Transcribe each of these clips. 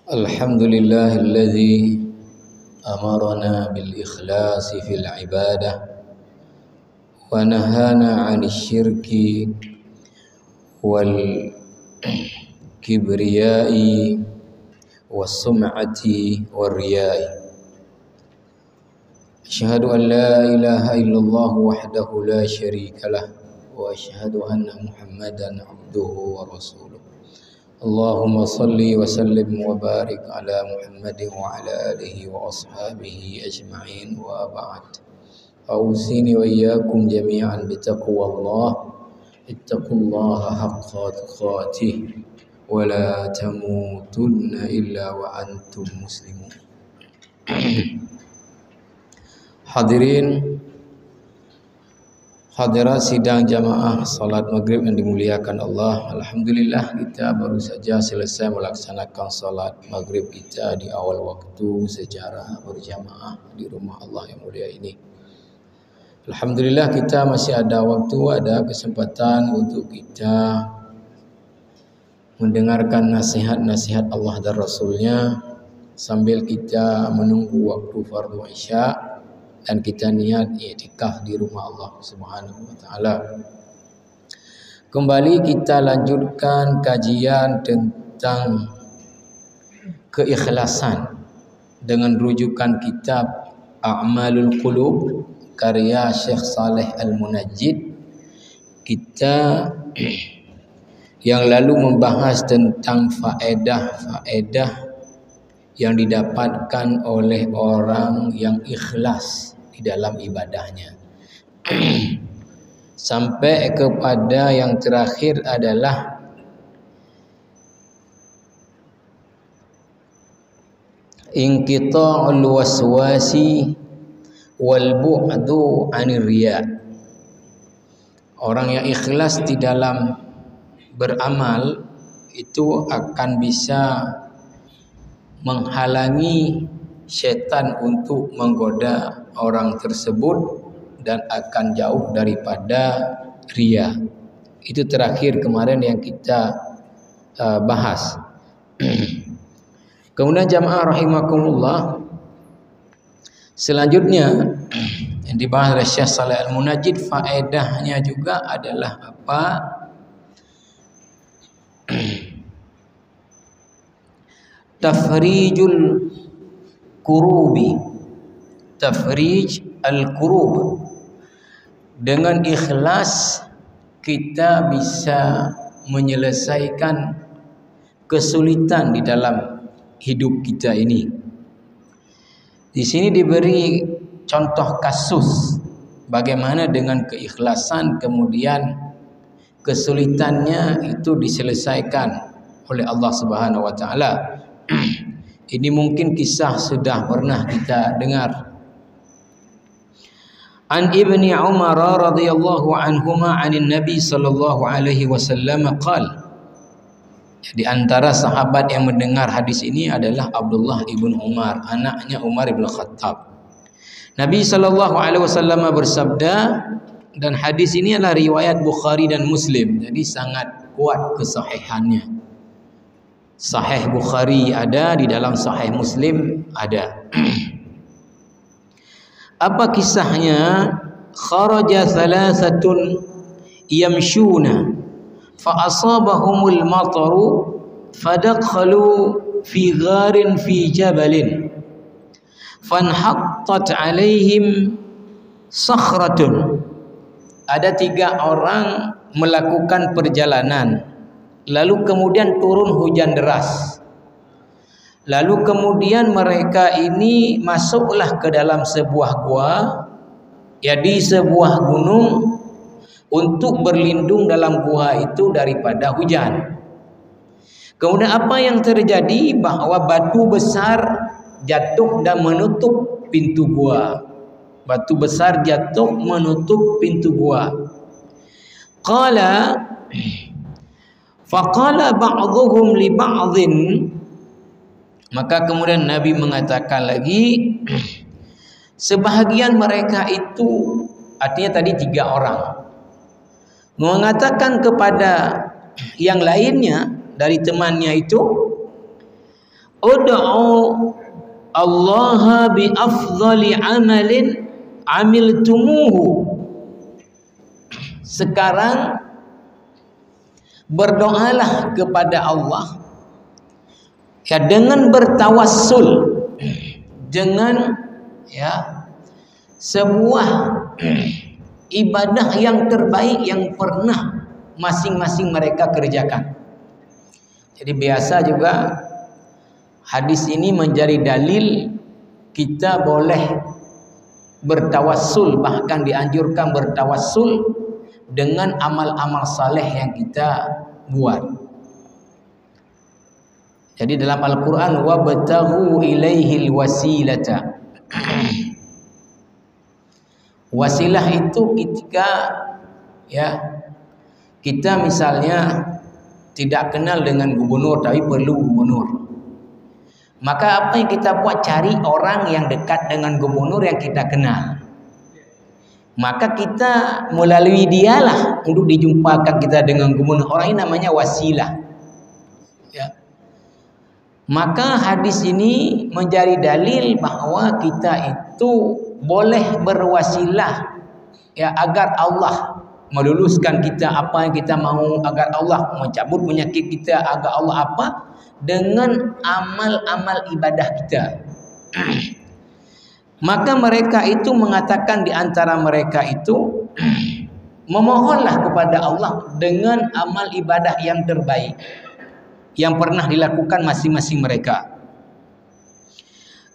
الحمد لله الذي أمرنا بالإخلاص في العبادة ونهانا عن الشرك والكبرياء والسمعة والرياء. أشهد أن لا إله إلا الله وحده لا شريك له وأشهد أن محمدا عبده ورسوله. اللهم صل وسلم وبارك على محمد وعلى آله وأصحابه أجمعين. وبعد، أوصيني وإياكم جميعا بتقوى الله. اتقوا الله حق تقاته ولا تموتن إلا وأنتم مسلمون. Hadirin hadirat sidang jamaah salat maghrib yang dimuliakan Allah. Alhamdulillah, kita baru saja selesai melaksanakan salat maghrib kita di awal waktu secara berjamaah di rumah Allah yang mulia ini. Alhamdulillah, kita masih ada waktu, ada kesempatan untuk kita mendengarkan nasihat-nasihat Allah dan Rasulnya sambil kita menunggu waktu fardu isya dan kita niat i'tikaf di rumah Allah Subhanahu wa taala. Kembali kita lanjutkan kajian tentang keikhlasan dengan rujukan kitab A'malul Qulub karya Syekh Saleh Al-Munajjid. Kita yang lalu membahas tentang faedah-faedah yang didapatkan oleh orang yang ikhlas di dalam ibadahnya. Sampai kepada yang terakhir adalah inqita'ul waswasi wal bu'du 'anir riya. Orang yang ikhlas di dalam beramal itu akan bisa menghalangi syaitan untuk menggoda orang tersebut dan akan jauh daripada riya. Itu terakhir kemarin yang kita bahas. Kemudian jamaah rahimakumullah, selanjutnya yang dibahas oleh Syekh Saleh Al-Munajjid, faedahnya juga adalah apa? Tafrijul kurubi, tafrij al-kurub. Dengan ikhlas kita bisa menyelesaikan kesulitan di dalam hidup kita ini. Di sini diberi contoh kasus bagaimana dengan keikhlasan kemudian kesulitannya itu diselesaikan oleh Allah Subhanahu wa taala. Ini mungkin kisah sudah pernah kita dengar. An Ibni Umar radhiyallahu anhuma 'anil Nabi sallallahu alaihi wasallam qala. Di antara sahabat yang mendengar hadis ini adalah Abdullah ibn Umar, anaknya Umar ibn Khattab. Nabi sallallahu alaihi wasallam bersabda, dan hadis ini adalah riwayat Bukhari dan Muslim, jadi sangat kuat kesahihannya. Sahih Bukhari ada, di dalam Sahih Muslim ada. Apa kisahnya? Kharaja thalathatun yamshuna fa asabahumul mataru fadakhalu fi gharin fi jabalin fanhattat alaihim sakhratun. Ada 3 orang melakukan perjalanan, lalu kemudian turun hujan deras. Lalu kemudian mereka ini masuklah ke dalam sebuah gua, ya di sebuah gunung, untuk berlindung dalam gua itu daripada hujan. Kemudian apa yang terjadi? Bahwa batu besar jatuh dan menutup pintu gua. Batu besar jatuh menutup pintu gua. Faqala ba'dhuhum li ba'dhin, maka kemudian Nabi mengatakan lagi, sebahagian mereka itu, artinya tadi 3 orang, mengatakan kepada yang lainnya dari temannya itu, ud'u Allah bi afdhali amalin amiltumuhu. Sekarang berdoalah kepada Allah ya dengan bertawassul dengan ya sebuah ibadah yang terbaik yang pernah masing-masing mereka kerjakan. Jadi biasa juga hadis ini menjadi dalil kita boleh bertawassul, bahkan dianjurkan bertawassul dengan amal-amal saleh yang kita buat. Jadi dalam Al-Quran wabtaghu ilaihil wasilata. Wasilah itu ketika ya kita misalnya tidak kenal dengan gubernur tapi perlu gubernur, maka apa yang kita buat, cari orang yang dekat dengan gubernur yang kita kenal, maka kita melalui dialah untuk dijumpakan kita dengan gubernur. Orang ini namanya wasilah ya. Maka hadis ini menjadi dalil bahwa kita itu boleh berwasilah ya agar Allah meluluskan kita apa yang kita mau, agar Allah mencabut penyakit kita, agar Allah apa, dengan amal-amal ibadah kita. Maka mereka itu mengatakan, di antara mereka itu memohonlah kepada Allah dengan amal ibadah yang terbaik yang pernah dilakukan masing-masing mereka.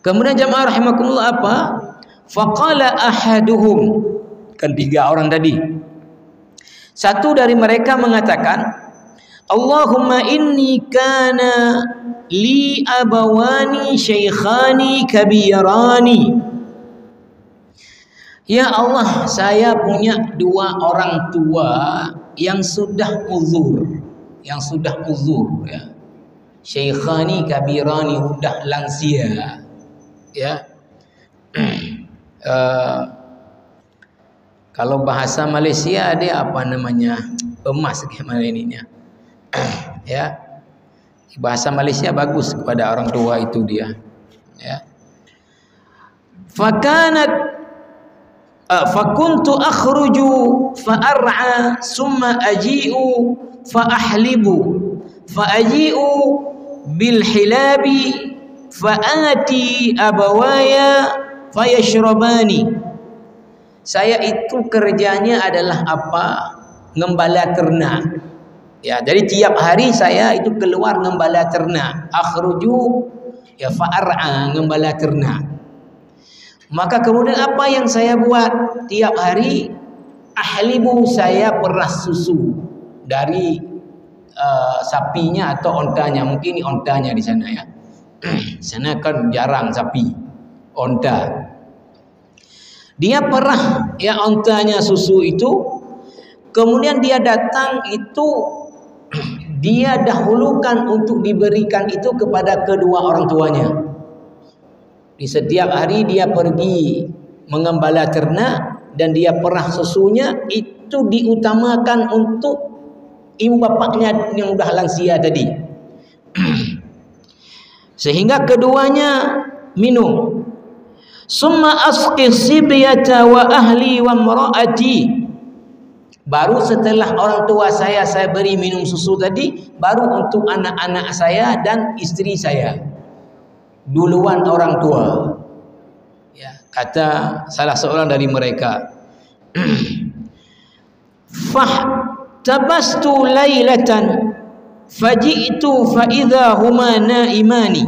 Kemudian jamaah rahimakumullah apa? Faqala ahaduhum, kan 3 orang tadi. Satu dari mereka mengatakan, Allahumma inni kana li abawani shaykhani kabirani. Ya Allah, saya punya 2 orang tua yang sudah uzur, ya. Shaykhani kabirani, udah lansia ya. Kalau bahasa Malaysia dia apa namanya, emas gimana ininya ya, bahasa Malaysia bagus kepada orang tua itu dia ya. Fakuntu akhruju fa'ar'a summa aji'u fa'ahlibu fa'aji'u bil hilabi fa'ati abawaya fayashrabani. Saya itu kerjanya adalah apa? Ngembala ternak. Ya, jadi tiap hari saya itu keluar ngembala ternak. Akhruju ya fa'ar'a, ngembala ternak. Maka kemudian apa yang saya buat tiap hari? Ahlibu, saya peras susu dari sapinya atau ontanya. Mungkin ini ontanya di sana ya. Sana kan jarang sapi, onta. Dia perah ya ontanya susu itu, kemudian dia datang itu dia dahulukan untuk diberikan itu kepada kedua orang tuanya. Di setiap hari dia pergi mengembala ternak dan dia perah susunya, itu diutamakan untuk ibu bapaknya yang udah lansia tadi. Sehingga keduanya minum. Summa asqi sibyata wa ahli wa imraati. Baru setelah orang tua saya beri minum susu tadi, baru untuk anak-anak saya dan istri saya. Duluan orang tua. Ya, kata salah seorang dari mereka. Tabastu lailatan faji'tu fa idza huma naimani.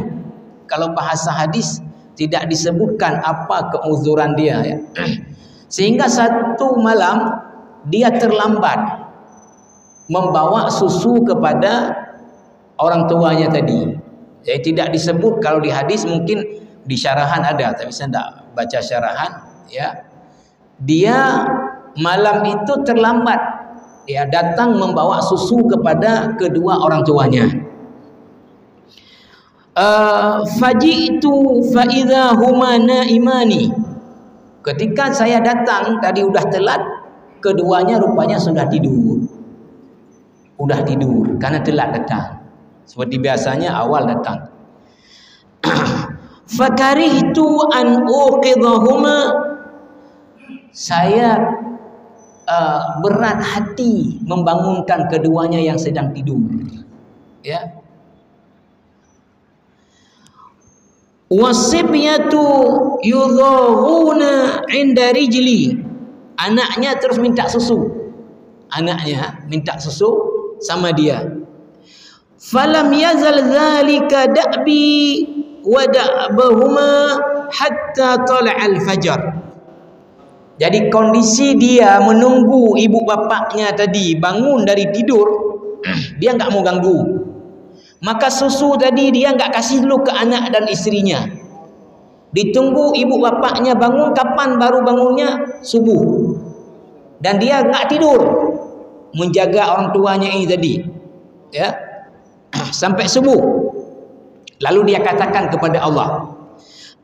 Kalau bahasa hadis tidak disebutkan apa keuzuran dia ya. Sehingga satu malam dia terlambat membawa susu kepada orang tuanya tadi. Jadi tidak disebut, kalau di hadis mungkin di syarahan ada, tapi saya tidak baca syarahan ya. Dia malam itu terlambat, dia datang membawa susu kepada kedua orang tuanya. Faji'tu fa idza huma naimani. Ketika saya datang tadi udah telat, keduanya rupanya sudah tidur. Udah tidur karena telat datang. Seperti biasanya awal datang. Fakarihtu an uqidhahuma, saya berat hati membangunkan keduanya yang sedang tidur. Ya. Wasibyatu yudhaghuna 'inda rijli, anaknya terus minta susu. Anaknya minta susu sama dia. Falam yazal dzalika da'bi wa da'bahuma hatta tala'al fajar. Jadi kondisi dia menunggu ibu bapaknya tadi bangun dari tidur, dia enggak mau ganggu. Maka susu tadi dia enggak kasih dulu ke anak dan istrinya. Ditunggu ibu bapaknya bangun, kapan baru bangunnya? Subuh. Dan dia enggak tidur, menjaga orang tuanya ini tadi. Ya. Sampai subuh. Lalu dia katakan kepada Allah,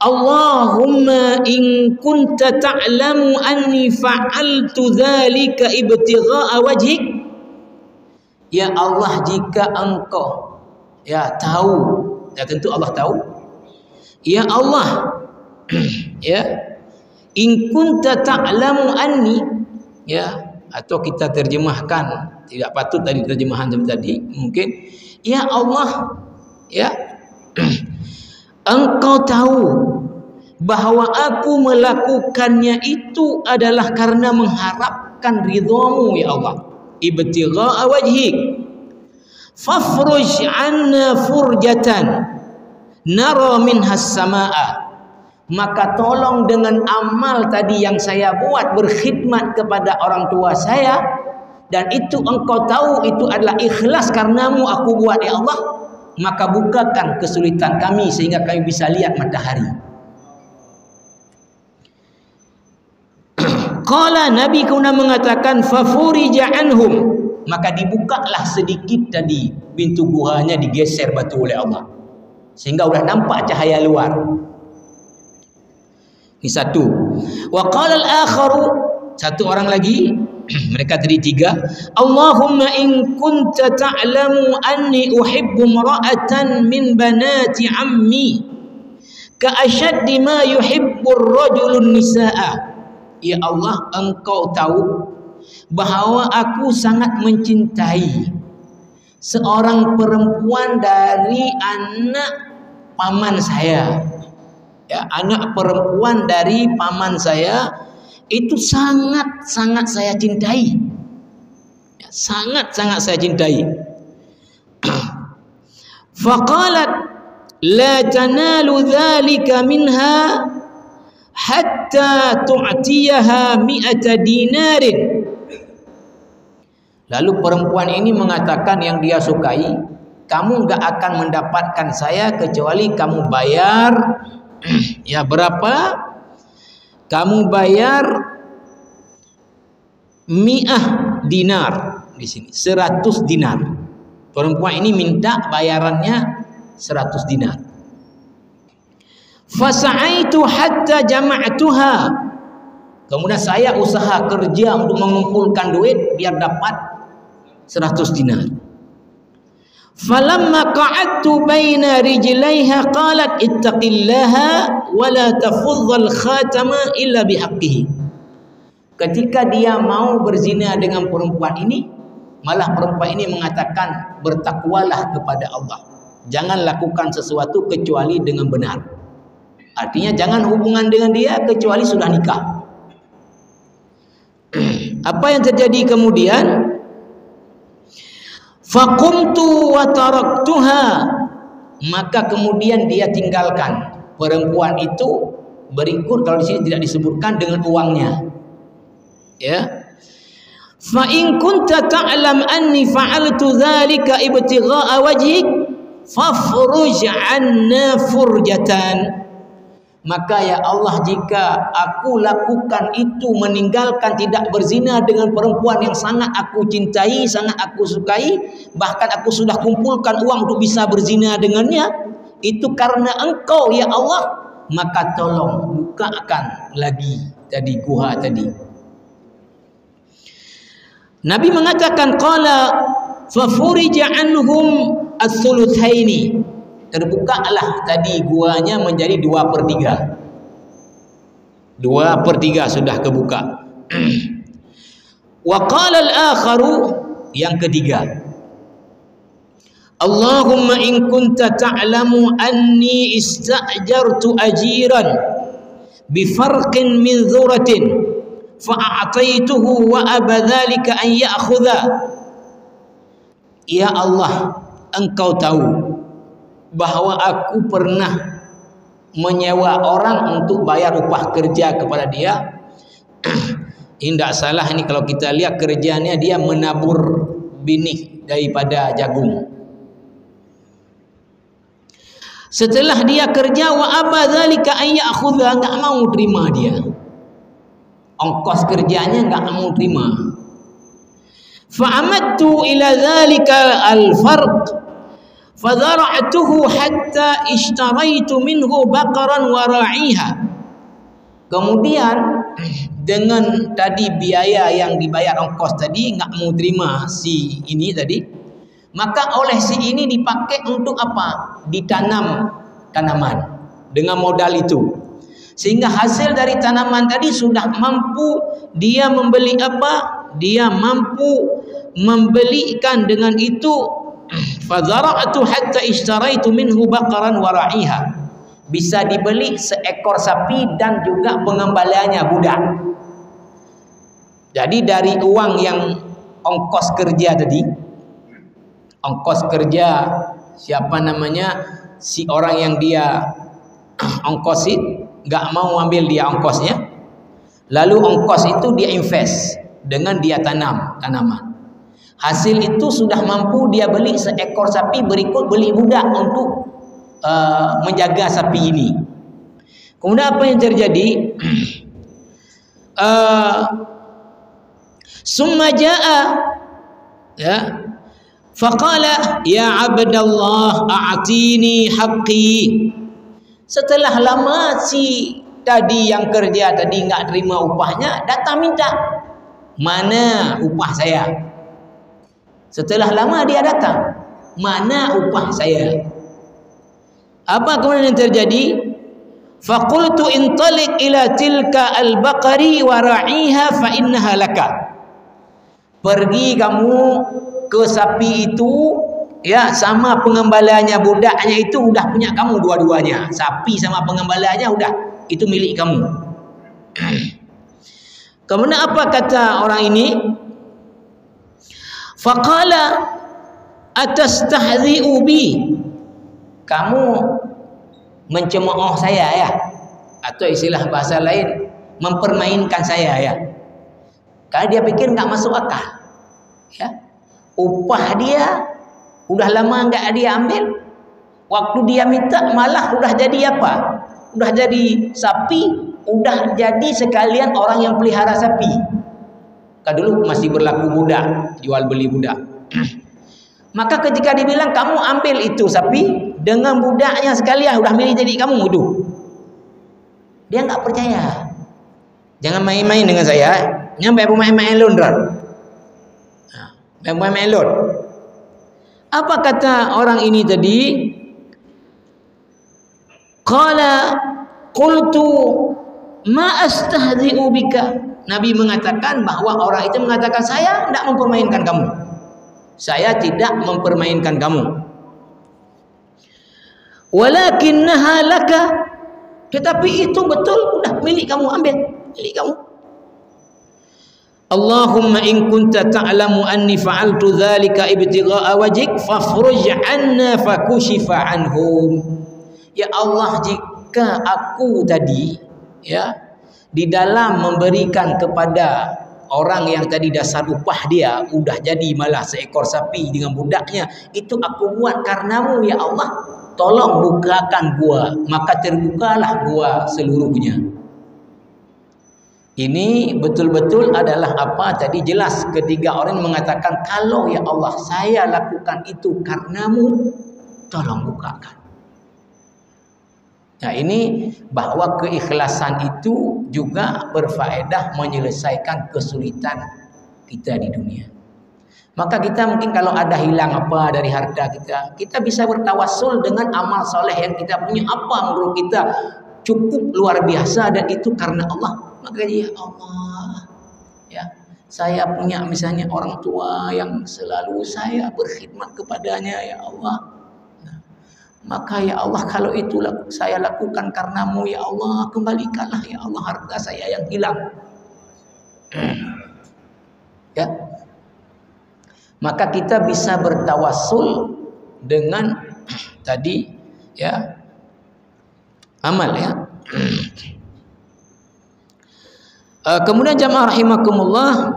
Allahumma in kunta ta'lamu anni fa'altu dzalika ibtigha'a wajhik. Ya Allah, jika engkau tahu, ya tentu Allah tahu. Ya Allah, ya, in kunta ta'lamu anni, ya, atau kita terjemahkan, tidak patut tadi terjemahan tadi, mungkin ya Allah, ya, engkau tahu bahwa aku melakukannya itu adalah karena mengharapkan ridhamu ya Allah, ibtigha'a wajhik, fafruj 'anna furjatan nara minhas samaa. Maka tolong dengan amal tadi yang saya buat, berkhidmat kepada orang tua saya, dan itu engkau tahu itu adalah ikhlas karenamu aku buat ya Allah, maka bukakan kesulitan kami sehingga kami bisa lihat matahari. Qala, Nabi kuna mengatakan fafurija anhum, maka dibukalah sedikit tadi pintu guanya, digeser batu oleh Allah sehingga sudah nampak cahaya luar. Ini satu. Wa qala al-akharu, satu orang lagi, mereka tadi tiga, Allahumma in kunta ta'lamu anni uhibbu imra'atan min banati ammi ka ashaddi ma yuhibbu ar-rajulu an-nisaa. Ya Allah, engkau tahu bahwa aku sangat mencintai seorang perempuan dari anak paman saya. Ya, anak perempuan dari paman saya itu sangat-sangat saya cintai. Ya, sangat-sangat saya cintai. Faqalat la tanalu dzalika minha hatta tu'tiyaha 100 dinarin. Lalu perempuan ini mengatakan yang dia sukai, kamu enggak akan mendapatkan saya kecuali kamu bayar ya berapa? Kamu bayar 100 dinar di sini, 100 dinar. Perempuan ini minta bayarannya 100 dinar. Fasa'aitu hatta jama'tuha. Kemudian saya usaha kerja untuk mengumpulkan duit biar dapat 100 dinar. Falamma qa'adtu baina rijlaiha qalat ittaqillaha wa la tafuddhal khatama illa bihaqqihi. Ketika dia mau berzina dengan perempuan ini, malah perempuan ini mengatakan bertakwalah kepada Allah. Jangan lakukan sesuatu kecuali dengan benar. Artinya jangan hubungan dengan dia kecuali sudah nikah. Apa yang terjadi kemudian? Faqumtu wa taraktuha, maka kemudian dia tinggalkan perempuan itu berikut, kalau di sini tidak disebutkan, dengan uangnya. Ya. Fa in kunta ta'lam anni fa'altu dzalika ibtigha'a wajhik fafruj 'anna furjatan. Maka ya Allah, jika aku lakukan itu, meninggalkan tidak berzina dengan perempuan yang sangat aku cintai, sangat aku sukai, bahkan aku sudah kumpulkan uang untuk bisa berzina dengannya, itu karena engkau ya Allah, maka tolong bukakan lagi tadi guha tadi. Nabi mengatakan qala fa furija anhum as-sulutsaini, terbukalah tadi guanya menjadi 2/3. 2/3 sudah kebuka. Wa qala al-akharu, yang ketiga, Allahumma in kunta ta'lamu anni ista'jartu ajiran bifarqin min dhuratin fa'ataituhu wa abadhalika an ya'khudha. Ya Allah, engkau tahu bahawa aku pernah menyewa orang untuk bayar upah kerja kepada dia. Tidak salah ini kalau kita lihat kerjanya, dia menabur binih daripada jagung. Setelah dia kerja, wa abadzalika ay ya'khudha, enggak mau terima dia. Ongkos kerjanya enggak mau terima. Fa amadtu ila dzalika al-farq fadhara'tuhu hatta ishtaraitu minhu baqaran wa ra'iha. Kemudian dengan tadi biaya yang dibayar ongkos tadi enggak mau terima si ini tadi, maka oleh si ini dipakai untuk apa? Ditanam tanaman dengan modal itu, sehingga hasil dari tanaman tadi sudah mampu dia membeli apa? Dia mampu membelikan dengan itu. Fadzara'tu hatta ishtaraitu minhu baqaran wa ra'iha, bisa dibeli seekor sapi dan juga pengembaliannya budak. Jadi dari uang yang ongkos kerja tadi, ongkos kerja siapa namanya, si orang yang dia ongkosin nggak mau ambil dia ongkosnya, lalu ongkos itu dia invest dengan dia tanam tanaman. Hasil itu sudah mampu dia beli seekor sapi, berikut beli budak untuk menjaga sapi ini. Kemudian apa yang terjadi? Summa jaa, ya, faqala ya abdallah a'tini haqqi. Setelah lama si tadi yang kerja tadi enggak terima upahnya, datang minta, mana upah saya? Setelah lama dia datang, mana upah saya? Apa kemudian yang terjadi? Faqultu intaliq ila tilka al-baqari wa ra'iha fa innaha laka. Pergi kamu ke sapi itu, ya, sama pengembaliannya budaknya itu udah punya kamu dua-duanya. Sapi sama pengembaliannya udah, itu milik kamu. Kemudian apa kata orang ini? Faqala atastahzi'u bi. Kamu mencemooh saya ya, atau istilah bahasa lain mempermainkan saya ya. Karena dia pikir nggak masuk akal, ya. Upah dia udah lama nggak dia ambil, waktu dia minta malah udah jadi apa? Udah jadi sapi, udah jadi sekalian orang yang pelihara sapi. Kan dulu masih berlaku budak, jual beli budak. Maka ketika dibilang kamu ambil itu sapi dengan budaknya sekalian, udah milih jadi kamu, itu dia nggak percaya. Jangan main-main dengan saya, nyampe main-main londron, main-main lon. Apa kata orang ini tadi? Qala qultu ma astahzi'u bika. Nabi mengatakan bahwa orang itu mengatakan, saya tidak mempermainkan kamu. Saya tidak mempermainkan kamu. Walakinnaha laka. Tetapi itu betul, udah milik kamu, ambil, milik kamu. Allahumma in kunta ta'lamu anni fa'altu dzalika ibtigha'a wajhik fafruj 'anna fakushifa 'anhum. Ya Allah, jika aku tadi, ya, di dalam memberikan kepada orang yang tadi dasar upah dia udah jadi malah seekor sapi dengan budaknya, itu aku buat karenamu ya Allah, tolong bukakan gua, maka terbukalah gua seluruhnya. Ini betul-betul adalah apa tadi, jelas ketiga orang mengatakan, kalau ya Allah saya lakukan itu karenamu, tolong bukakan. Nah, ini bahwa keikhlasan itu juga berfaedah menyelesaikan kesulitan kita di dunia. Maka kita mungkin kalau ada hilang apa dari harta kita, kita bisa bertawassul dengan amal soleh yang kita punya. Apa menurut kita cukup luar biasa dan itu karena Allah. Maka ya Allah, ya saya punya misalnya orang tua yang selalu saya berkhidmat kepadanya, ya Allah. Nah, maka ya Allah, kalau itulah saya lakukan karenamu, ya Allah, kembalikanlah ya Allah harta saya yang hilang. Ya. Maka kita bisa bertawassul dengan tadi ya amal ya. Kemudian jamaah rahimakumullah,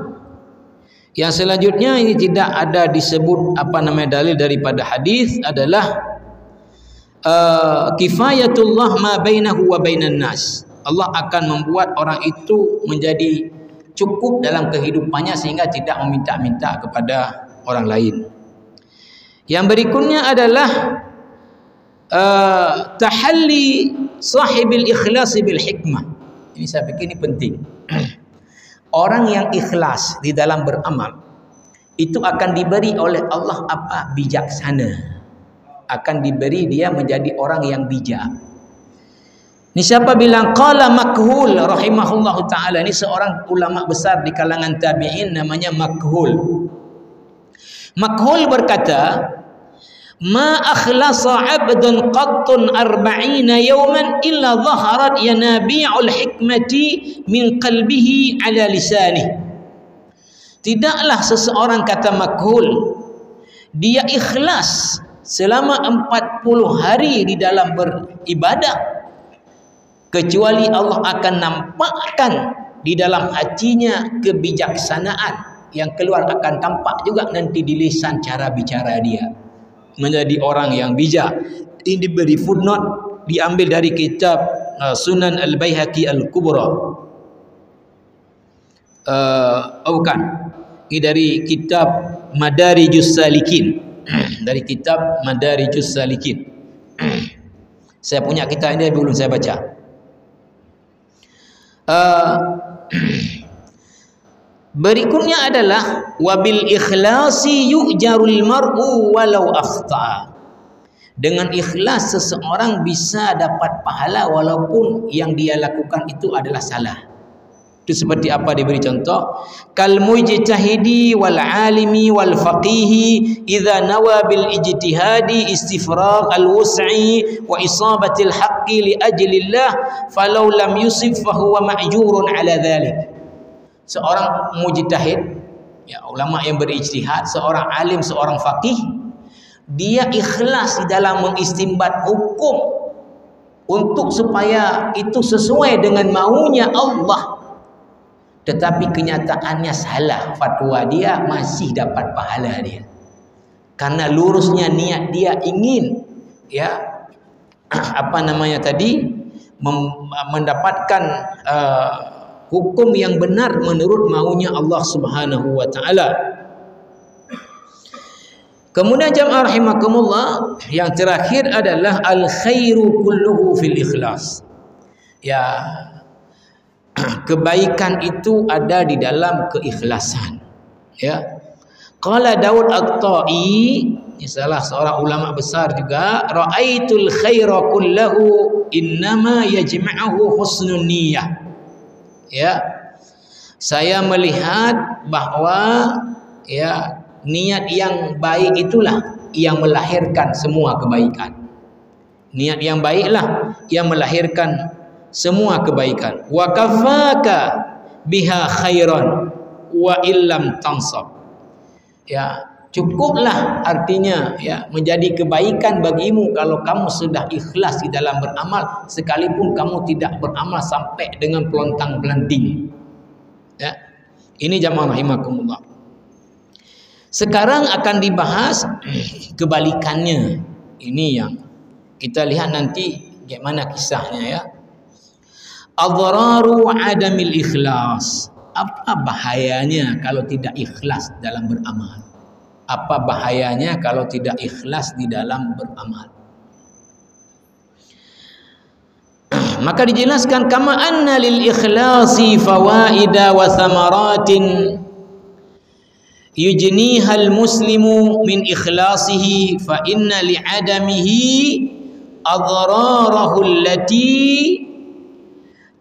yang selanjutnya ini tidak ada disebut dalil daripada hadis adalah kifayatullah ma bainahu wa bainan nas. Allah akan membuat orang itu menjadi cukup dalam kehidupannya sehingga tidak meminta-minta kepada orang lain. Yang berikutnya adalah tahalli sahibil ikhlas bil hikmah. Ini saya pikir ini penting. Orang yang ikhlas di dalam beramal itu akan diberi oleh Allah apa? Bijaksana. Akan diberi dia menjadi orang yang bijak. Ini siapa bilang? Qala Makhul rahimahullahu ta'ala. Ini seorang ulama besar di kalangan tabi'in namanya Makhul. Makhul berkata, ma akhlasa 'abdun qattun 40 yawman illa dhaharat yanabi'ul hikmati min qalbihi 'ala lisanih. Tidaklah seseorang, kata Makhul, dia ikhlas selama 40 hari di dalam beribadah, kecuali Allah akan nampakkan di dalam hatinya kebijaksanaan yang keluar akan tampak juga nanti di lisan cara bicara dia. Menjadi orang yang bijak. Ini diberi footnote, diambil dari kitab Sunan Al-Baihaqi Al-Kubra. Bukan. Ini dari kitab Madarijus Salikin. Dari kitab Madarijus Salikin. Saya punya kitab ini belum saya baca. Berikutnya adalah wabil ikhlasi yu'jarul mar'u walau akhta'a. Dengan ikhlas seseorang bisa dapat pahala walaupun yang dia lakukan itu adalah salah. Itu seperti apa diberi contoh? Kal mujtahidi wal alimi wal faqihi idza nawa bil ijtihadi istifragh al wus'i wa isabatil haqqi li ajlillah falau lam yusib fa huwa ma'jurun ala dhalik. Seorang mujtahid, ya ulama yang berijtihad, seorang alim, seorang faqih, dia ikhlas di dalam mengistinbat hukum untuk supaya itu sesuai dengan maunya Allah. Tetapi kenyataannya salah fatwa dia, masih dapat pahala dia. Karena lurusnya niat dia ingin ya mendapatkan hukum yang benar menurut maunya Allah Subhanahu wa taala. Kemudian jamaah rahimakumullah, yang terakhir adalah al khairu kulluhu fil ikhlas. Ya, kebaikan itu ada di dalam keikhlasan. Ya. Qala Daud At-Ta'i, salah seorang ulama besar juga, ra'aitul khaira kullahu innama yajma'uhu husnun niyyah. Ya, saya melihat bahwa ya niat yang baik itulah yang melahirkan semua kebaikan. Niat yang baiklah yang melahirkan semua kebaikan. Wa kafaka biha khairan wa illam tansab. Ya, cukuplah artinya ya menjadi kebaikan bagimu kalau kamu sudah ikhlas di dalam beramal, sekalipun kamu tidak beramal sampai dengan pelontang-pelanting. Ya. Ini jamaah rahimakumullah. Sekarang akan dibahas kebalikannya. Ini yang kita lihat nanti bagaimana kisahnya ya. Adraru adamil ikhlas. Apa bahayanya kalau tidak ikhlas dalam beramal? Apa bahayanya kalau tidak ikhlas di dalam beramal? Maka dijelaskan kama anna lil ikhlasi fawaida wa thamaratin yujnihal muslimu min ikhlasihi fa inna li'adamihi adrarahu allati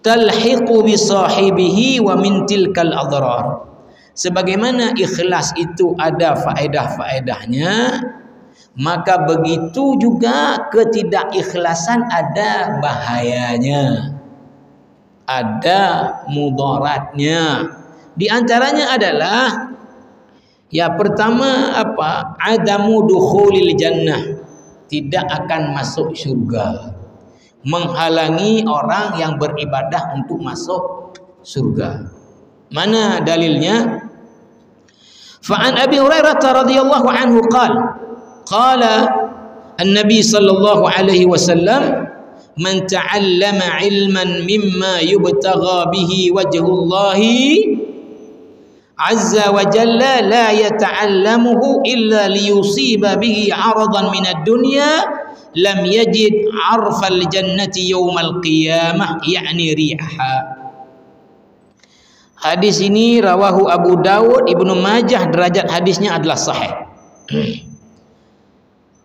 talhiqu bi sahibihi wa min tilkal adrar. Sebagaimana ikhlas itu ada faedah-faedahnya, maka begitu juga ketidakikhlasan ada bahayanya, ada mudaratnya. Di antaranya adalah ya pertama apa? Adamu dukhulil jannah, tidak akan masuk surga, menghalangi orang yang beribadah untuk masuk surga. Mana dalilnya? Fa'an Abi Hurairah radhiyallahu anhu qala an-nabi sallallahu alaihi wasallam man ta'allama ilman mimma yubtagha bihi wajhullahi azza wa jalla la yata'allamuhu illa liyusiba bihi 'aradan min ad-dunya lam yajid 'arfal jannati yawmal qiyamah ya'ni ri'aha. Hadis ini rawahu Abu Dawud, Ibnu Majah, derajat hadisnya adalah sahih.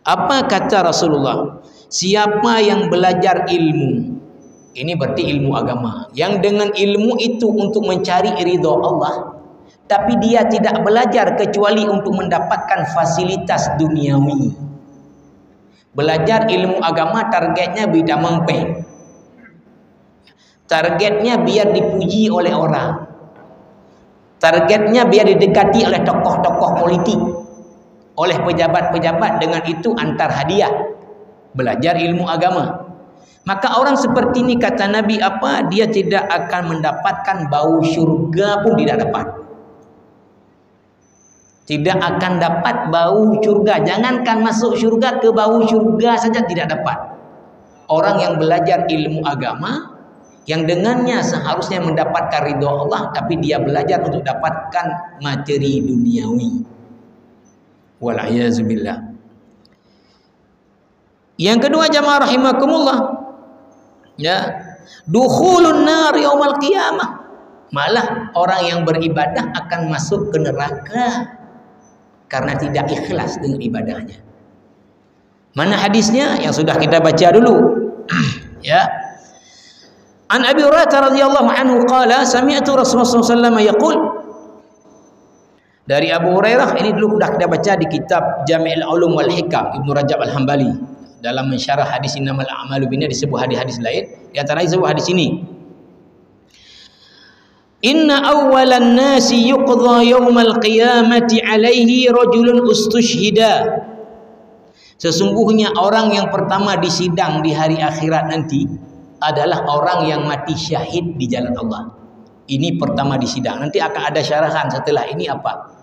Apa kata Rasulullah? Siapa yang belajar ilmu, ini berarti ilmu agama, yang dengan ilmu itu untuk mencari ridha Allah, tapi dia tidak belajar kecuali untuk mendapatkan fasilitas duniawi. Belajar ilmu agama targetnya bida mempeng, targetnya biar dipuji oleh orang, targetnya biar didekati oleh tokoh-tokoh politik, oleh pejabat-pejabat, dengan itu antar hadiah belajar ilmu agama. Maka orang seperti ini kata Nabi apa? Dia tidak akan mendapatkan bau syurga pun tidak dapat. Tidak akan dapat bau syurga. Jangankan masuk syurga, ke bau syurga saja tidak dapat. Orang yang belajar ilmu agama, yang dengannya seharusnya mendapatkan ridha Allah, tapi dia belajar untuk dapatkan materi duniawi. Wal'ayazubillah. Yang kedua jamaah rahimakumullah, ya, dukhulun nar yaumal qiyamah. Malah orang yang beribadah akan masuk ke neraka karena tidak ikhlas dengan ibadahnya. Mana hadisnya? Yang sudah kita baca dulu. Ya. An Abi Hurairah radhiyallahu anhu qala sami'tu Rasulullah sallallahu alaihi wasallam yaqul. Dari Abu Hurairah, ini dulu sudah kita baca di kitab Jami'ul Ulum wal Hikam Ibnu Rajab Al-Hambali. Dalam mensyarah hadis innamal a'malu binniyat disebut hadis-hadis lain, di antara disebut hadis ini. Inna awwalan nasi yuqdha yaumal qiyamati alaihi rajulun ustushhida. Sesungguhnya orang yang pertama disidang di hari akhirat nanti adalah orang yang mati syahid di jalan Allah. Ini pertama disidang. Nanti akan ada syarahan setelah ini apa?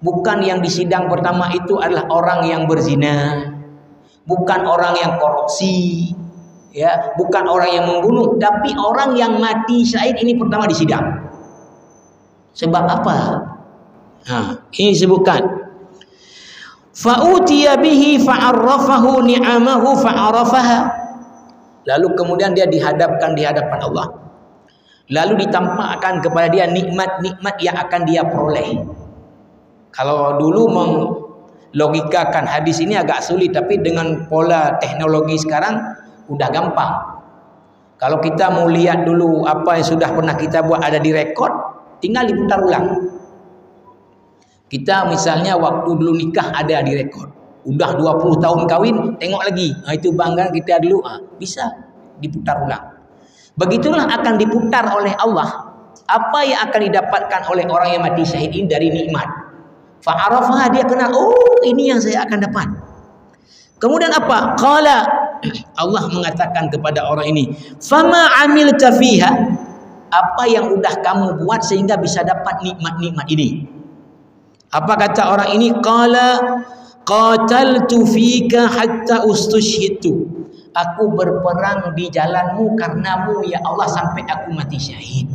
Bukan yang disidang pertama itu adalah orang yang berzina, bukan orang yang korupsi, ya, bukan orang yang membunuh, tapi orang yang mati syahid ini pertama disidang. Sebab apa? Nah, ini disebutkan. Fa'utiya bihi fa'arrafahu ni'amahu fa'arafaha. Lalu kemudian dia dihadapkan di hadapan Allah. Lalu ditampakkan kepada dia nikmat-nikmat yang akan dia peroleh. Kalau dulu melogikakan hadis ini agak sulit, tapi dengan pola teknologi sekarang udah gampang. Kalau kita mau lihat dulu apa yang sudah pernah kita buat ada di rekod, tinggal diputar ulang. Kita misalnya waktu dulu nikah ada di rekod, udah 20 tahun kawin, tengok lagi, itu banggaan kita dulu, bisa diputar ulang. Begitulah akan diputar oleh Allah apa yang akan didapatkan oleh orang yang mati syahid ini dari nikmat. Fa'arafah, dia kenal, oh ini yang saya akan dapat. Kemudian apa? Qala, Allah mengatakan kepada orang ini, fama amilta fiha, apa yang udah kamu buat sehingga bisa dapat nikmat-nikmat ini? Apa kata orang ini? Qala qataltu fika hatta ustushhitu, aku berperang di jalanmu karenamu ya Allah sampai aku mati syahid.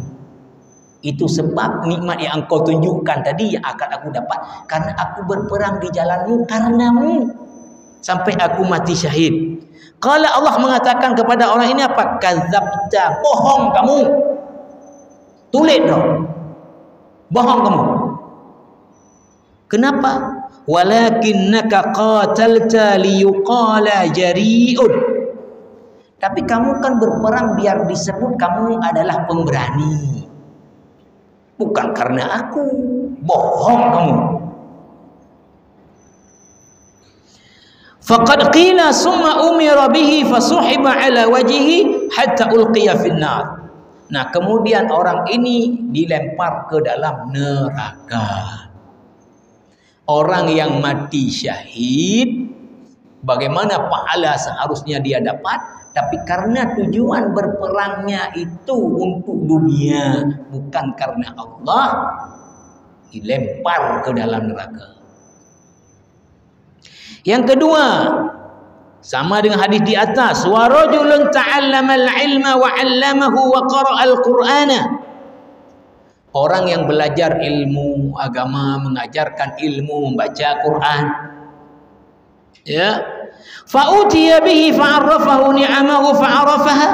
Itu sebab nikmat yang engkau tunjukkan tadi yang akan aku dapat karena aku berperang di jalanmu karenamu sampai aku mati syahid. Kalau Allah mengatakan kepada orang ini apa? Kadzabta, bohong kamu. Tulis dong. Bohong kamu. Kenapa? Walakinnaka qatalta liyuqala jari'un. Tapi kamu kan berperang biar disebut kamu adalah pemberani. Bukan karena aku. Bohong kamu. Faqad qila summa umira bihi fasuhiba ala wajhihi hatta ulqiya finnar. Nah, kemudian orang ini dilempar ke dalam neraka. Orang yang mati syahid, bagaimana pahala seharusnya dia dapat, tapi karena tujuan berperangnya itu untuk dunia, bukan karena Allah, dilempar ke dalam neraka. Yang kedua, sama dengan hadis di atas, wa rajulun ta'allama al-ilma wa 'allamahu wa qara'a al-Qur'ana. Orang yang belajar ilmu agama, mengajarkan ilmu, membaca Quran. Ya. Fa utiya bihi fa'arrafahu ni'amahu fa'arafaha.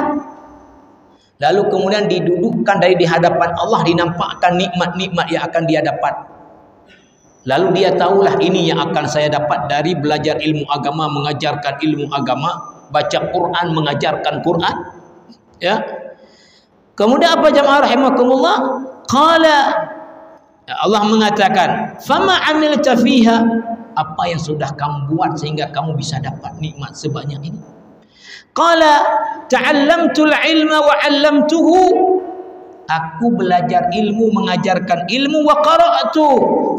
Lalu kemudian didudukkan dari di hadapan Allah, dinampakkan nikmat-nikmat yang akan dia dapat. Lalu dia tahulah ini yang akan saya dapat dari belajar ilmu agama, mengajarkan ilmu agama, baca Quran, mengajarkan Quran. Ya. Kemudian apa jamaah rahimakumullah? Qala, Allah mengatakan, "Fama 'amilta fiha?" Apa yang sudah kamu buat sehingga kamu bisa dapat nikmat sebanyak ini? Qala, "Ta'allamtul 'ilma wa 'allamtuhu." Aku belajar ilmu, mengajarkan ilmu, wa qara'tu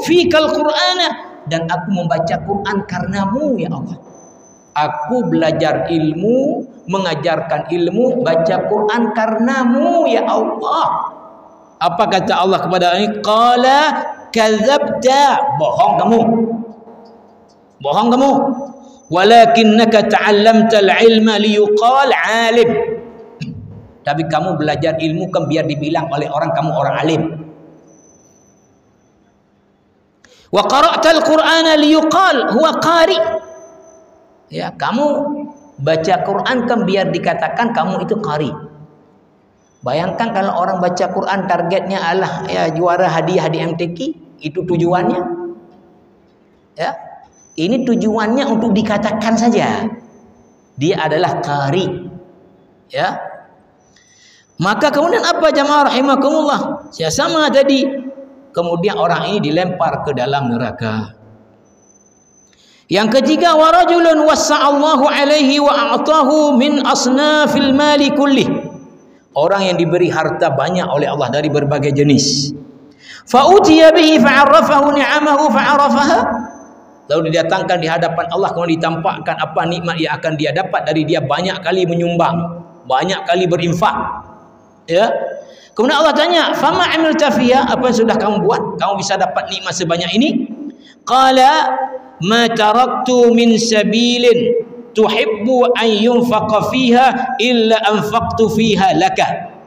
fikal Qur'ana, dan aku membaca Quran karenamu ya Allah. Aku belajar ilmu, mengajarkan ilmu, baca Quran karenamu ya Allah. Apa kata Allah kepada ini? Qala kadzabta, bohong kamu. Bohong kamu. Walakinnaka ta'allamtal ilma liyuqal 'alim. Tapi kamu belajar ilmu kan biar dibilang oleh orang kamu orang alim. Wa qara'tal Qur'ana liyuqal huwa qari. Ya, kamu baca Quran kan biar dikatakan kamu itu qari. Bayangkan kalau orang baca Quran targetnya adalah ya juara hadiah di MTQ, itu tujuannya. Ya. Ini tujuannya untuk dikatakan saja dia adalah qari. Ya. Maka kemudian apa jamaah rahimakumullah? Ya sama tadi. Kemudian orang ini dilempar ke dalam neraka. Yang ketiga, wa rajulun wassa'allahu alaihi wa a'tahu min asnafil mali kullih. Orang yang diberi harta banyak oleh Allah dari berbagai jenis. Fa utiya bihi fa'arrafahu ni'amahu fa'arafaha. Lalu didatangkan di hadapan Allah, kemudian ditampakkan apa nikmat yang akan dia dapat dari dia banyak kali menyumbang, banyak kali berinfak. Ya. Kemudian Allah tanya, "Fama 'amilta fiha?" Apa yang sudah kamu buat? Kamu bisa dapat nikmat sebanyak ini? Qala, "Ma taraktu min sabilin tuhibbu an yunfaqa fiha illa anfaqtu fiha laka."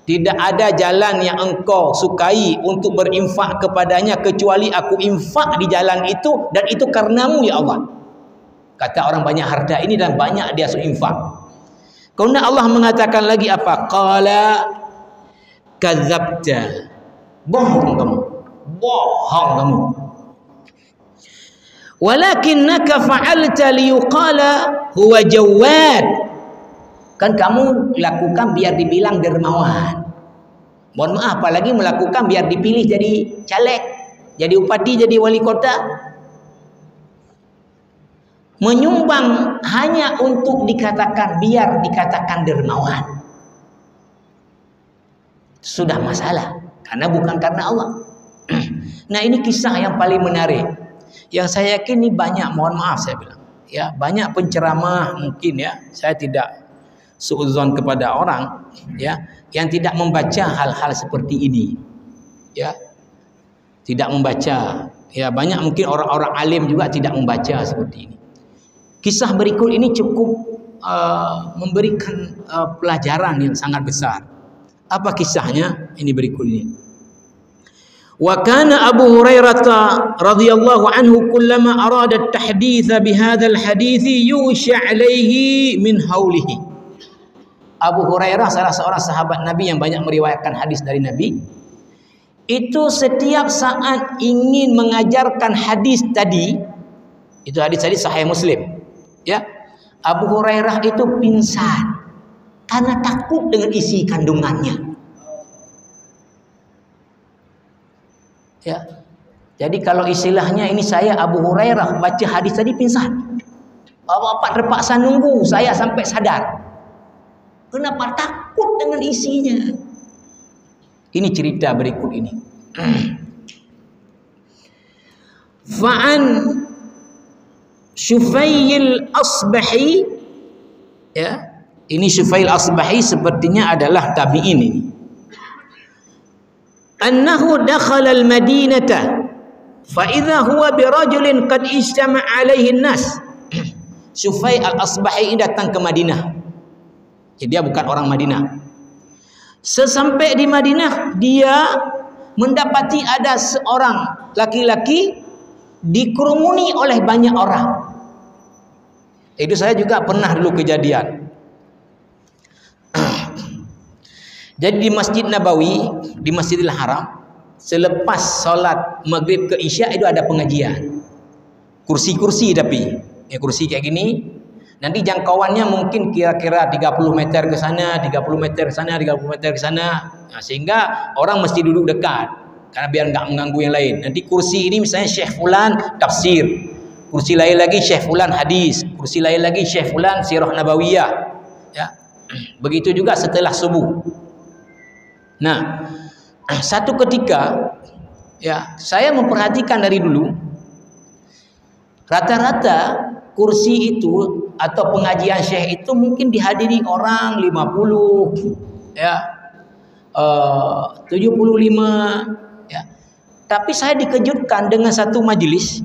Tidak ada jalan yang engkau sukai untuk berinfak kepadanya kecuali aku infak di jalan itu, dan itu karenamu ya Allah. Kata orang banyak harta ini dan banyak dia infak. Kemudian Allah mengatakan lagi apa? Qala kadzabta. Bohong kamu. Bohong kamu. Walakinnaka fa'alta liyuqala huwa jawad. Kan kamu lakukan biar dibilang dermawan. Mohon maaf, apalagi melakukan biar dipilih jadi caleg, jadi bupati, jadi wali kota. Menyumbang hanya untuk dikatakan, biar dikatakan dermawan. Sudah masalah, karena bukan karena Allah. Nah, ini kisah yang paling menarik. Yang saya yakin ini banyak, mohon maaf saya bilang. Ya, banyak penceramah mungkin ya, saya tidak suudzon kepada orang ya yang tidak membaca hal-hal seperti ini. Ya. Tidak membaca. Ya, banyak mungkin orang-orang alim juga tidak membaca seperti ini. Kisah berikut ini cukup memberikan pelajaran yang sangat besar. Apa kisahnya? Ini berikut ini. Wa kana Abu Hurairah radhiyallahu anhu kullama arada at-tahdits bi hadzal hadits yusha alaihi min haulihi. Abu Hurairah salah seorang sahabat Nabi yang banyak meriwayatkan hadis dari Nabi. itu setiap saat ingin mengajarkan hadis tadi, itu hadis tadi Sahih Muslim, ya, Abu Hurairah itu pingsan karena takut dengan isi kandungannya. Ya. Jadi kalau istilahnya ini saya Abu Hurairah baca hadis tadi pingsan. Bapak terpaksa nunggu saya sampai sadar. Kenapa? Takut dengan isinya. Ini cerita berikut ini. Fa'an Syufayil Asbahi, ya, ini Syufayil Asbahi sepertinya adalah tabi'in ini. Annahu dakhala al-Madinata fa idza huwa bi rajulin qad ijtama'a alaihi an-nas. Syufai al-Asbahi ini datang ke Madinah. Jadi dia bukan orang Madinah. Sesampai di Madinah, dia mendapati ada seorang laki-laki dikerumuni oleh banyak orang. Itu saya juga pernah dulu kejadian. Jadi di Masjid Nabawi, di Masjidil Haram, selepas solat maghrib ke isya itu ada pengajian. Kursi-kursi tapi ya, kursi kayak gini. Nanti jangkauannya mungkin kira-kira 30 meter ke sana, 30 meter ke sana, 30 meter ke sana. Nah, sehingga orang mesti duduk dekat karena biar nggak mengganggu yang lain. Nanti kursi ini misalnya Syekh Fulan tafsir, kursi lain lagi Syekh Fulan hadis, kursi lain lagi Syekh Fulan sirah nabawiyah. Ya. Begitu juga setelah subuh. Nah, satu ketika ya, saya memperhatikan dari dulu rata-rata kursi itu atau pengajian syekh itu mungkin dihadiri orang 50 ya, 75 ya. Tapi saya dikejutkan dengan satu majelis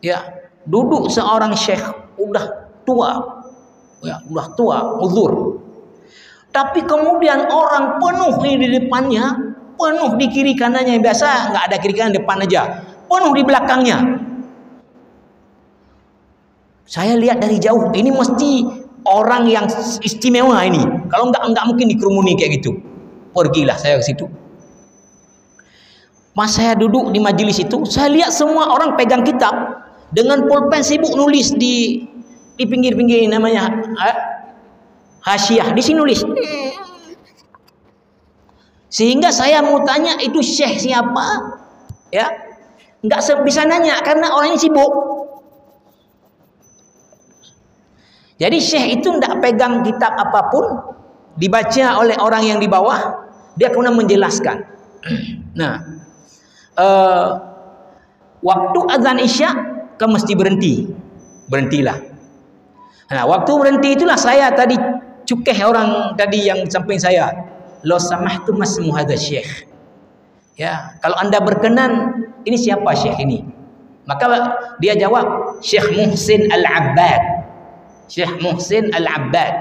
ya, duduk seorang syekh udah tua ya, udah tua uzur. Tapi kemudian orang penuh di depannya, penuh di kiri kanannya. Biasa nggak ada kiri kanan, depan aja, penuh di belakangnya. Saya lihat dari jauh, ini mesti orang yang istimewa ini. Kalau nggak mungkin dikerumuni kayak gitu. Pergilah saya ke situ. Pas saya duduk di majelis itu, saya lihat semua orang pegang kitab dengan pulpen sibuk nulis di pinggir-pinggir namanya hasyiah, di sini nulis. Sehingga saya mau tanya itu syekh siapa? Ya, nggak bisa nanya karena orang ini sibuk. Jadi syekh itu tidak pegang kitab apapun, dibaca oleh orang yang di bawah, dia kemudian menjelaskan. Nah, waktu azan isya kan mesti berhentilah. Nah, waktu berhenti itulah saya tadi cukeh orang tadi yang samping saya, lo samahtu masmu hadza syekh. Ya, kalau anda berkenan, ini siapa syekh ini? Maka dia jawab, Syekh Muhsin Al-Abbad. Syekh Muhsin Al-Abbad.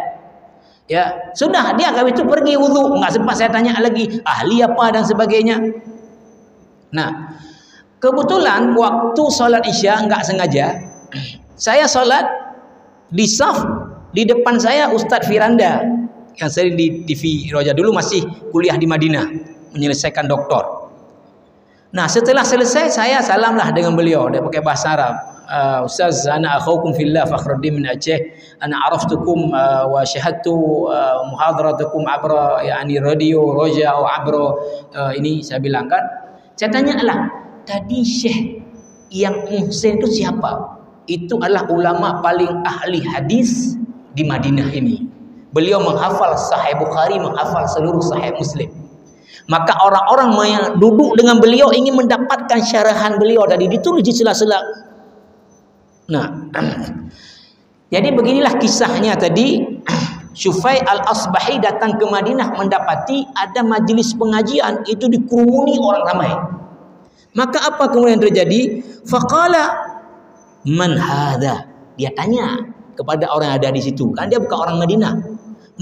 Ya, sudah dia kalau itu pergi wudu, enggak sempat saya tanya lagi ahli apa dan sebagainya. Nah, kebetulan waktu sholat isya enggak sengaja saya sholat di saf di depan saya Ustadz Firanda yang sering di TV Roja, dulu masih kuliah di Madinah menyelesaikan doktor. Nah, setelah selesai saya salamlah dengan beliau, dia pakai bahasa Arab. Ustaz, ana akhukum fillah Fakhruddin min Aceh, ana araftukum wa syahadtu muhadaratukum abra yani radio Roja atau abra ini saya bilang kan. Saya tanya lah, tadi Syekh yang Muhsin itu siapa? Itu adalah ulama paling ahli hadis di Madinah ini. Beliau menghafal Sahih Bukhari, menghafal seluruh Sahih Muslim. Maka orang-orang yang duduk dengan beliau ingin mendapatkan syarahan beliau tadi, ditulis di sela-sela. Nah, jadi beginilah kisahnya tadi. Syufai al-Asbahi datang ke Madinah mendapati ada majelis pengajian itu dikerumuni orang ramai. Maka apa kemudian terjadi? Faqala man hadha? Dia tanya kepada orang yang ada di situ. Kan dia bukan orang Madinah.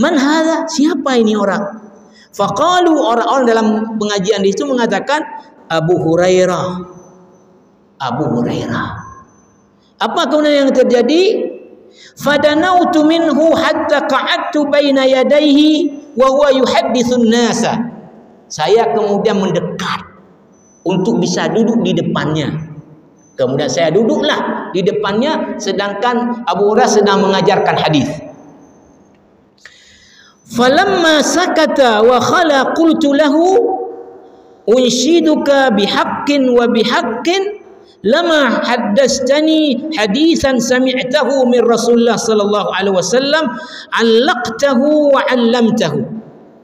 Man hadha? Siapa ini orang? Faqalu, orang-orang dalam pengajian di situ mengatakan Abu Hurairah. Abu Hurairah. Apa kemudian yang terjadi? Fadanautu minhu hatta qa'adtu baina yadayhi wa huwa yuhadditsun nasa. Saya kemudian mendekat untuk bisa duduk di depannya. Kemudian saya duduklah di depannya sedangkan Abu Hurairah sedang mengajarkan hadis. Falamma sakata wa khala qultu lahu unshiduka bihaqqin wa bihaqqin lama haddastani hadisan sami'tahu min Rasulullah sallallahu alaihi wasallam allaqtahu wa 'allamtahu.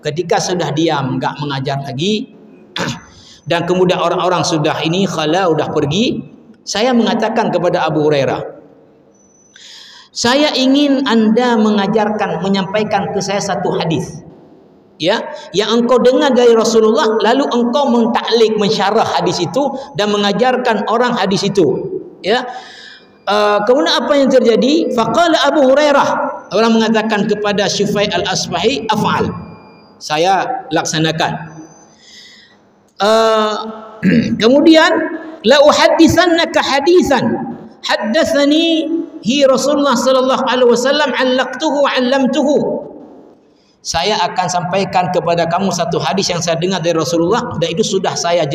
Ketika sudah diam enggak mengajar lagi dan kemudian orang-orang sudah ini khala sudah pergi, saya mengatakan kepada Abu Hurairah, saya ingin Anda menyampaikan ke saya satu hadis, ya, yang engkau dengar dari Rasulullah, lalu engkau mentaklik, mensyarah hadis itu dan mengajarkan orang hadis itu, ya. Kemudian apa yang terjadi? Faqala Abu Hurairah, orang mengatakan kepada Syufai al-Asbahi, af'al, saya laksanakan. Kemudian la uhadditsannaka hadisan haddatsani hi Rasulullah sallallahu alaihi wasallam allaqtuhu wa 'allamtuhu. Saya akan sampaikan kepada kamu satu hadis yang saya dengar dari Rasulullah dan itu sudah saya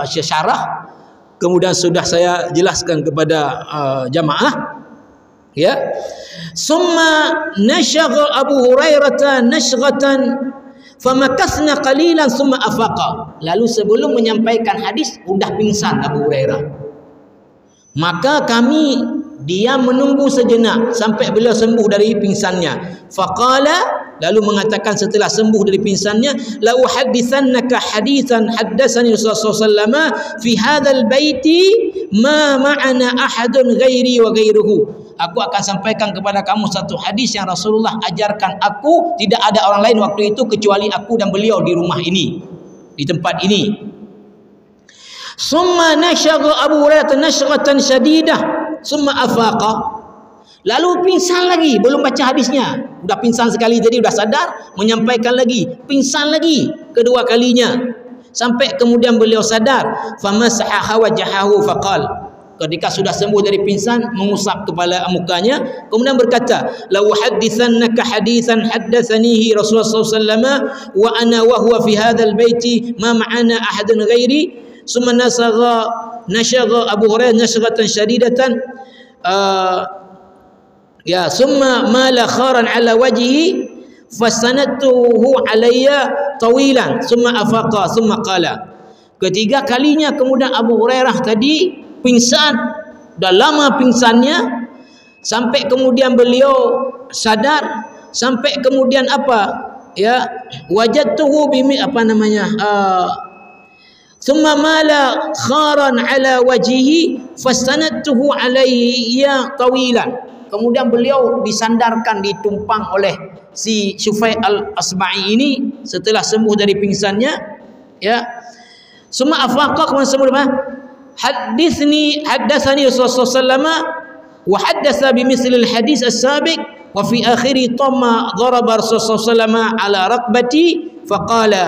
syarah, kemudian sudah saya jelaskan kepada jamaah, ya. Summa nashagha Abu Hurairah nashghatan famakathna qalilan summa afaqa. Lalu sebelum menyampaikan hadis sudah pingsan Abu Hurairah. Maka kami diam menunggu sejenak sampai beliau sembuh dari pingsannya. Faqala, lalu mengatakan setelah sembuh dari pingsannya, la uhadditsannaka haditsan haddatsani Rasulullah sallallahu alaihi wasallam fi hadzal baiti ma ma'ana ahadun ghairi wa ghairuhu. Aku akan sampaikan kepada kamu satu hadis yang Rasulullah ajarkan aku, tidak ada orang lain waktu itu kecuali aku dan beliau di rumah ini, di tempat ini. Summa nashagha Abu Hurairah nashghatan syadidah summa afaqa. Lalu pingsan lagi, belum baca hadisnya, sudah pingsan sekali tadi, sudah sadar, menyampaikan lagi, pingsan lagi kedua kalinya sampai kemudian beliau sadar. Famasaha wajhahu faqal, ketika sudah sembuh dari pingsan mengusap kepala mukanya, kemudian berkata, la uhadditsannaka hadisan haddatsanihi Rasulullah sallallahu alaihi wasallam wa ana wa huwa fi hadzal baiti ma ma'ana ahadun ghairi. Summa nashagha Abu Hurairah nashghatan syadidatan, ya, summa mala kharan ala wajhi fasanatuhu alayya tawilan summa afaqa summa qala. Ketiga kalinya kemudian Abu Hurairah tadi pingsan, dah lama pingsannya, sampai kemudian beliau sadar, sampai kemudian apa, ya, wajadtuhu bimi apa namanya, thumma mala kharan ala wajhihi fasanatuhu alayya tawilan. Kemudian beliau disandarkan, ditumpang oleh si Syufai al-Asba'i ini setelah sembuh dari pingsannya, ya. Summa afaqa, kemudian sembuh, haddatsani Rasulullah sallallahu alaihi wasallam wa haddatsa bimithli al-hadis as-sabiq wa fi akhiri tamma daraba Rasulullah sallallahu alaihi wasallam ala raqbati faqala.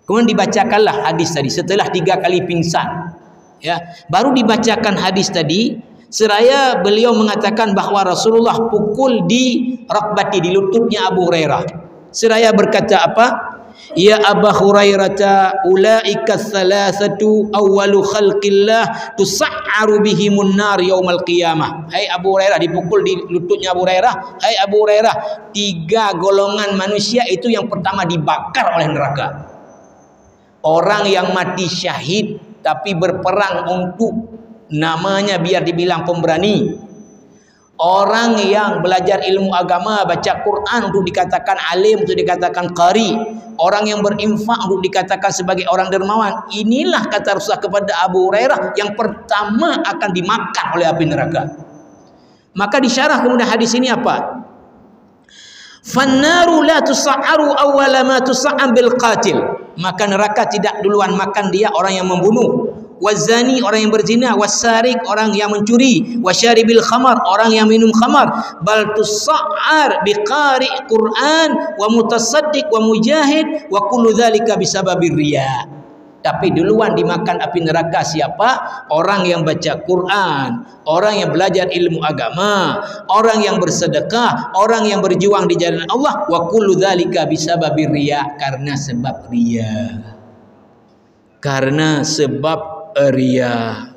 Kemudian dibacakanlah hadis tadi setelah 3 kali pingsan, ya, baru dibacakan hadis tadi seraya beliau mengatakan bahwa Rasulullah pukul di raqbati, di lututnya Abu Hurairah, seraya berkata apa? Ya Aba Hurairah, ulaika thalathatu awwalu khalqillah tusa'aru bihimun nar yaumal qiyamah. Hai Abu Hurairah, dipukul di lututnya Abu Hurairah. Hai Abu Hurairah, 3 golongan manusia itu yang pertama dibakar oleh neraka. Orang yang mati syahid tapi berperang untuk namanya biar dibilang pemberani. Orang yang belajar ilmu agama, baca Quran untuk dikatakan alim, untuk dikatakan qari. Orang yang berinfak untuk dikatakan sebagai orang dermawan. Inilah kata Rasulullah kepada Abu Hurairah yang pertama akan dimakan oleh api neraka. Maka disyarah kemudian hadis ini apa? Fannaru la tusa'aru awwala ma tusa'am bil qatil. Maka neraka tidak duluan makan dia orang yang membunuh. Wazani, orang yang berzina. Wasarik, orang yang mencuri. Wasyaribil khamar, orang yang minum khamar. Bal tusa'ar biqari Quran wa mutasaddiq wa mujahid wa kullu dzalika bisababir riya. Tapi duluan dimakan api neraka siapa? Orang yang baca Quran, orang yang belajar ilmu agama, orang yang bersedekah, orang yang berjuang di jalan Allah. Wa kullu dzalika bisababir riya, karena sebab riya. karena sebab riya.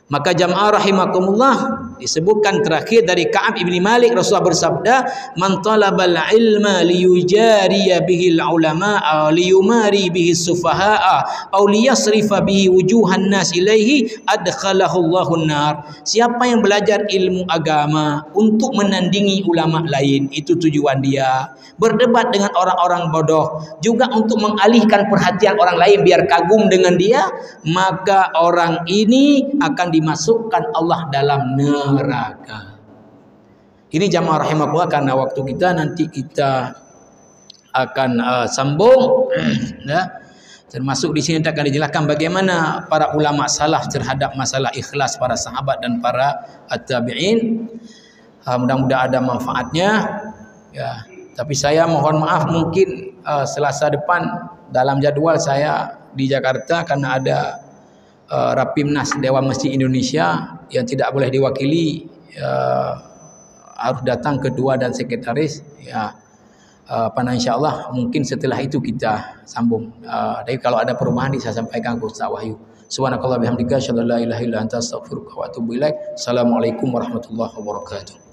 Maka jamaah rahimakumullah, disebutkan terakhir dari Ka'ab ibn Malik, Rasulullah bersabda, man talabal ilma liyujariya bihil ulama aw liyumari bihi sufaha'a aw liyasrifa bihi wujuhan nas ilaihi adkhalahu Allahun nar. Siapa yang belajar ilmu agama untuk menandingi ulama lain, itu tujuan dia, berdebat dengan orang-orang bodoh, juga untuk mengalihkan perhatian orang lain biar kagum dengan dia, maka orang ini akan dimasukkan Allah dalam neraka. Ini jamaah rahimakumullah, karena waktu kita nanti kita akan sambung ya. Termasuk di sini akan dijelaskan bagaimana para ulama salaf terhadap masalah ikhlas para sahabat dan para tabi'in. Mudah-mudahan ada manfaatnya ya. Tapi saya mohon maaf, mungkin Selasa depan dalam jadwal saya di Jakarta karena ada Rapimnas Dewan Masjid Indonesia yang tidak boleh diwakili, harus datang ketua dan sekretaris ya. Insyaallah mungkin setelah itu kita sambung. Tapi kalau ada perubahan saya sampaikan ke Ustaz Wahyu. Subhanakallah bihamdika asyhadu an la ilaha illa anta astaghfiruka wa atubu ilaik. Assalamualaikum warahmatullahi wabarakatuh.